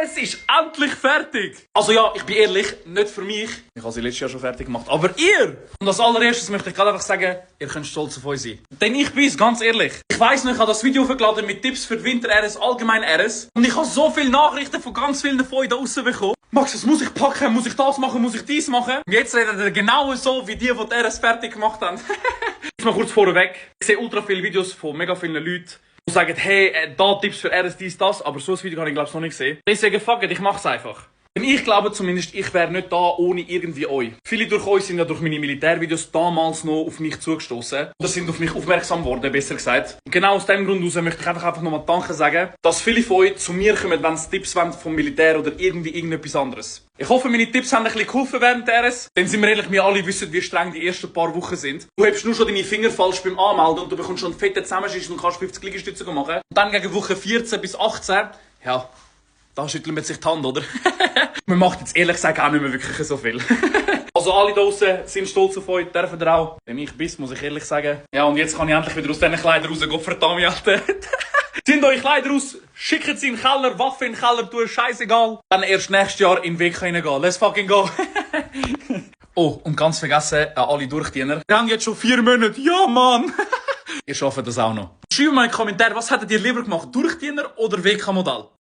RS ist endlich fertig! Also ja, ich bin ehrlich, nicht für mich. Ich habe sie letztes Jahr schon fertig gemacht. Aber ihr! Und als allererstes möchte ich gerade einfach sagen, ihr könnt stolz auf euch sein. Denn ich bin's, ganz ehrlich. Ich weiss noch, ich habe das Video hochgeladen mit Tipps für Winter RS, allgemein RS. Und ich habe so viele Nachrichten von ganz vielen von euch da draussen bekommen. Max, was muss ich packen? Muss ich das machen? Muss ich dies machen? Und jetzt redet ihr genau so, wie die RS fertig gemacht haben. Jetzt mal kurz vorweg. Ich sehe ultra viele Videos von mega vielen Leuten, die sagen, hey, da Tipps für RS, dies, das. Aber so ein Video habe ich, glaube ich, noch nicht gesehen. Deswegen, fuck it, ich mach's einfach. Denn ich glaube zumindest, ich wäre nicht da ohne irgendwie euch. Viele durch euch sind ja durch meine Militärvideos damals noch auf mich zugestoßen. Oder sind auf mich aufmerksam geworden, besser gesagt. Und genau aus dem Grund heraus möchte ich einfach nochmal Danke sagen, dass viele von euch zu mir kommen, wenn sie Tipps wollen vom Militär oder irgendetwas anderes. Ich hoffe, meine Tipps haben ein bisschen geholfen während der RS. Denn sind wir ehrlich, wir alle wissen, wie streng die ersten paar Wochen sind. Du hebst nur schon deine Finger falsch beim Anmelden und du bekommst schon einen fetten Zusammenschiss und kannst 50 Liegestütze machen. Und dann gegen Woche 14 bis 18, ja, da schüttelt man sich die Hand, oder? Man macht jetzt ehrlich gesagt auch nicht mehr wirklich so viel. Also alle da draussen sind stolz auf euch, dürfen ihr auch. Wenn ich bin, muss ich ehrlich sagen. Ja, und jetzt kann ich endlich wieder aus diesen Kleidern raus, Gottverdammt, Alter. Zieht eure Kleider aus, schickt sie in den Keller, Waffe in den Keller tun, scheißegal. Dann erst nächstes Jahr in den Weg reingehen. Let's fucking go. Oh, und ganz vergessen, an alle Durchdiener. Wir haben jetzt schon 4 Monate. Ja, Mann. Ihr schafft das auch noch. Schreibt mal in die Kommentare, was hättet ihr lieber gemacht? Durchdiener oder WK-Modell?